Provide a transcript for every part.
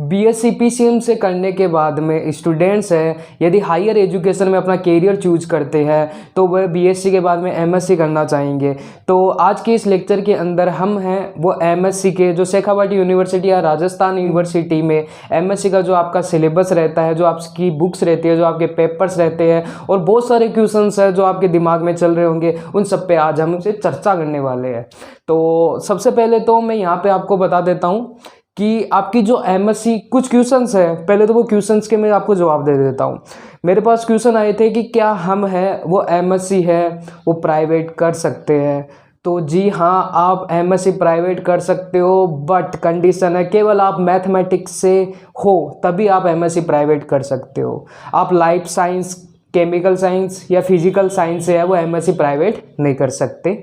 BSc PCM से करने के बाद में स्टूडेंट्स हैं यदि हायर एजुकेशन में अपना करियर चूज करते हैं तो वह बीएससी के बाद में एमएससी करना चाहेंगे। तो आज के इस लेक्चर के अंदर हम हैं वो एमएससी के जो शेखावाटी यूनिवर्सिटी या राजस्थान यूनिवर्सिटी में एमएससी का जो आपका सिलेबस रहता है, जो आपकी बुक्स रहती है, जो आपके पेपर्स रहते हैं और बहुत सारे क्वेश्चंस हैं जो आपके दिमाग में चल रहे होंगे, उन सब पे आज हम उनसे चर्चा करने वाले हैं। तो सबसे पहले तो मैं यहाँ पे आपको बता देता हूँ कि आपकी जो एमएससी कुछ क्वेश्चंस है, पहले तो वो क्वेश्चंस के मैं आपको जवाब दे देता हूँ। मेरे पास क्वेश्चन आए थे कि क्या हम है वो एमएससी है वो प्राइवेट कर सकते हैं। तो जी हाँ, आप एमएससी प्राइवेट कर सकते हो, बट कंडीशन है केवल आप मैथमेटिक्स से हो तभी आप एमएससी प्राइवेट कर सकते हो। आप लाइफ साइंस, केमिकल साइंस या फिजिकल साइंस से है वो एमएससी प्राइवेट नहीं कर सकते।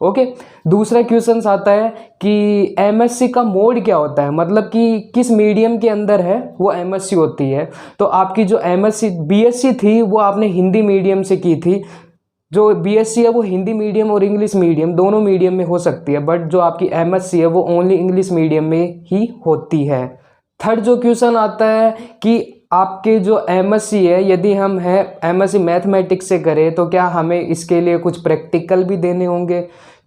ओके। दूसरा क्वेश्चन आता है कि एमएससी का मोड क्या होता है, मतलब कि किस मीडियम के अंदर है वो एमएससी होती है। तो आपकी जो एमएससी बीएससी थी वो आपने हिंदी मीडियम से की थी। जो बीएससी है वो हिंदी मीडियम और इंग्लिश मीडियम दोनों मीडियम में हो सकती है, बट जो आपकी एमएससी है वो ओनली इंग्लिश मीडियम में ही होती है। थर्ड जो क्वेश्चन आता है कि आपके जो एमएससी है यदि हम है एमएससी मैथमेटिक्स से करें तो क्या हमें इसके लिए कुछ प्रैक्टिकल भी देने होंगे।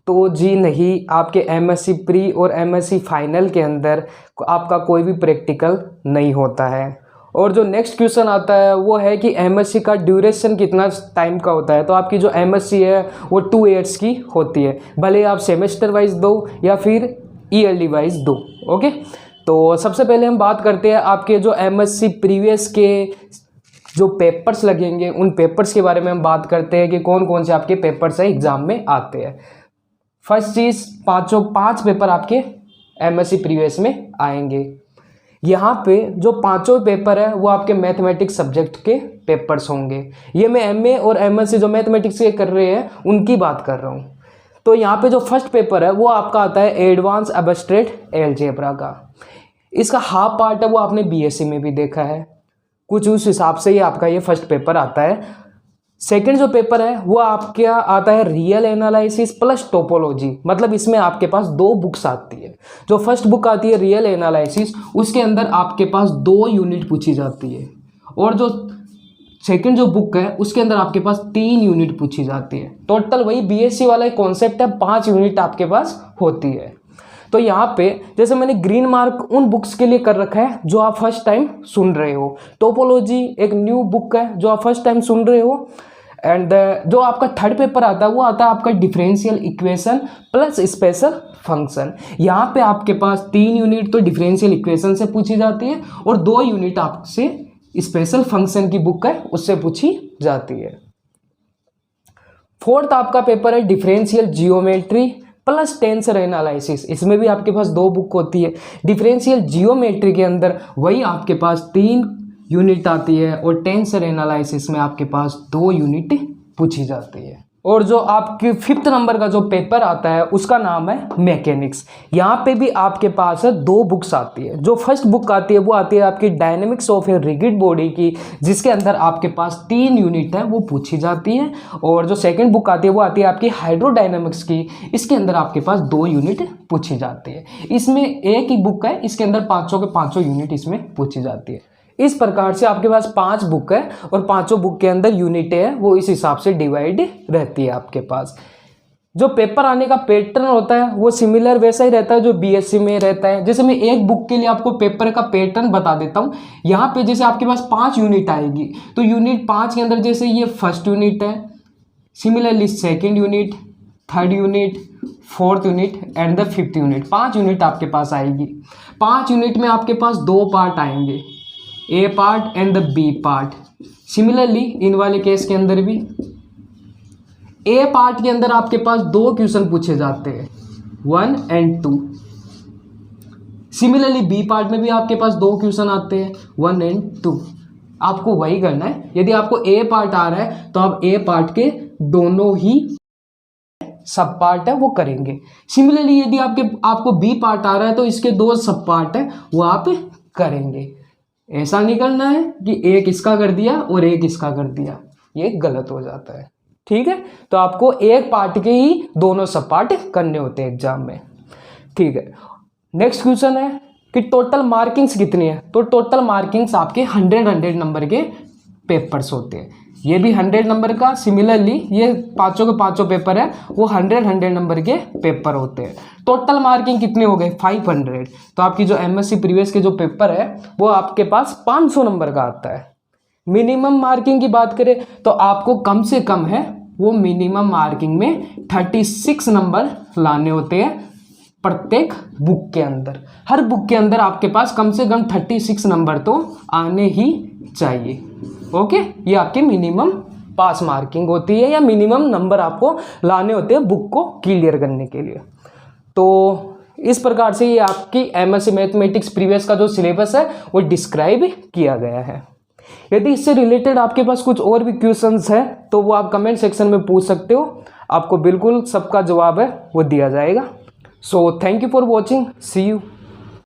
तो जी नहीं, आपके एमएससी प्री और एमएससी फाइनल के अंदर आपका कोई भी प्रैक्टिकल नहीं होता है। और जो नेक्स्ट क्वेश्चन आता है वो है कि एमएससी का ड्यूरेशन कितना टाइम का होता है। तो आपकी जो एमएससी है वो 2 ईयर्स की होती है, भले आप सेमेस्टर वाइज दो या फिर ईयरली वाइज दो। ओके। तो सबसे पहले हम बात करते हैं आपके जो एमएससी प्रीवियस के जो पेपर्स लगेंगे उन पेपर्स के बारे में हम बात करते हैं कि कौन कौन से आपके पेपर्स हैं एग्जाम में आते हैं। फर्स्ट चीज़, पाँच पेपर आपके एमएससी प्रीवियस में आएंगे। यहाँ पे जो पांचों पेपर है वो आपके मैथमेटिक्स सब्जेक्ट के पेपर्स होंगे। ये मैं एमए और एमएससी जो मैथमेटिक्स के कर रहे हैं उनकी बात कर रहा हूँ। तो यहाँ पे जो फर्स्ट पेपर है वो आपका आता है एडवांस एब्स्ट्रैक्ट अलजेब्रा का। इसका हाफ पार्ट है वो आपने बीएससी में भी देखा है, कुछ उस हिसाब से ही आपका ये फर्स्ट पेपर आता है। सेकंड जो पेपर है वो आपके आता है रियल एनालिसिस प्लस टोपोलॉजी, मतलब इसमें आपके पास 2 बुक्स आती है। जो फर्स्ट बुक आती है रियल एनालिसिस, उसके अंदर आपके पास 2 यूनिट पूछी जाती है, और जो सेकंड जो बुक है उसके अंदर आपके पास 3 यूनिट पूछी जाती है। टोटल वही बीएससी वाला कॉन्सेप्ट है, 5 यूनिट आपके पास होती है। तो यहाँ पे जैसे मैंने ग्रीन मार्क उन बुक्स के लिए कर रखा है जो आप फर्स्ट टाइम सुन रहे हो। टोपोलॉजी एक न्यू बुक है जो आप फर्स्ट टाइम सुन रहे हो। एंड जो आपका थर्ड पेपर आता है वो आता है आपका differential equation plus special function. यहाँ पे आपके पास 3 यूनिट तो डिफरेंशियल इक्वेशन से पूछी जाती है और 2 यूनिट आपसे स्पेशल फंक्शन की बुक है उससे पूछी जाती है। फोर्थ आपका पेपर है differential geometry plus tensor analysis. इसमें भी आपके पास 2 बुक होती है। डिफरेंशियल जियोमेट्री के अंदर वही आपके पास 3 यूनिट आती है और टेंसर एनालिसिस में आपके पास 2 यूनिट पूछी जाती है। और जो आपके 5th नंबर का जो पेपर आता है उसका नाम है मैकेनिक्स। यहाँ पे भी आपके पास 2 बुक्स आती है। जो फर्स्ट बुक आती है वो आती है आपकी dynamics of a rigid body की, जिसके अंदर आपके पास 3 यूनिट है वो पूछी जाती है। और जो सेकंड बुक आती है वो आती है आपकी हाइड्रोडायनेमिक्स की, इसके अंदर आपके पास 2 यूनिट पूछी जाती है। इसमें एक ही बुक है, इसके अंदर 5 के 5 यूनिट इसमें पूछी जाती है। इस प्रकार से आपके पास 5 बुक है और 5 बुक के अंदर यूनिटें है वो इस हिसाब से डिवाइड रहती है आपके पास। जो पेपर आने का पैटर्न होता है वो सिमिलर वैसा ही रहता है जो बीएससी में रहता है। जैसे मैं एक बुक के लिए आपको पेपर का पैटर्न बता देता हूँ। यहाँ पे जैसे आपके पास 5 यूनिट आएगी तो यूनिट 5 के अंदर जैसे ये फर्स्ट यूनिट है, similarly second unit, third unit, fourth unit and the 5th unit. 5 unit आपके पास आएगी। 5 यूनिट में आपके पास 2 पार्ट आएंगे, A part and the B part. Similarly इन वाले केस के अंदर भी ए पार्ट के अंदर आपके पास 2 क्वेश्चन पूछे जाते हैं, 1 एंड 2। सिमिलरली बी पार्ट में भी आपके पास 2 क्वेश्चन आते हैं, 1 एंड 2। आपको वही करना है। यदि आपको ए पार्ट आ रहा है तो आप ए पार्ट के दोनों ही सब पार्ट है वो करेंगे। सिमिलरली यदि आपको बी पार्ट आ रहा है तो इसके 2 सब पार्ट है वो आप करेंगे। ऐसा नहीं करना है कि एक इसका कर दिया और एक इसका कर दिया, ये गलत हो जाता है। ठीक है, तो आपको एक पार्ट के ही दोनों सब पार्ट करने होते हैं एग्जाम में। ठीक है, नेक्स्ट क्वेश्चन है कि टोटल मार्किंग्स कितनी है, तो टोटल मार्किंग्स आपके 100 नंबर के पेपर्स होते हैं। ये भी 100 नंबर का, सिमिलरली ये पाँचों के पाँचों पेपर है वो 100 नंबर के पेपर होते हैं। टोटल मार्किंग कितने हो गए 500। तो आपकी जो एमएससी प्रीवियस के जो पेपर है वो आपके पास 500 नंबर का आता है। मिनिमम मार्किंग की बात करें तो आपको कम से कम है वो मिनिमम मार्किंग में 36 नंबर लाने होते हैं प्रत्येक बुक के अंदर। हर बुक के अंदर आपके पास कम से कम 36 नंबर तो आने ही चाहिए। ओके, ये आपकी मिनिमम पास मार्किंग होती है या मिनिमम नंबर आपको लाने होते हैं बुक को क्लियर करने के लिए। तो इस प्रकार से ये आपकी एमएससी मैथमेटिक्स प्रीवियस का जो सिलेबस है वो डिस्क्राइब किया गया है। यदि इससे रिलेटेड आपके पास कुछ और भी क्वेश्चंस है तो वो आप कमेंट सेक्शन में पूछ सकते हो, आपको बिल्कुल सबका जवाब है वो दिया जाएगा। So thank you for watching, see you.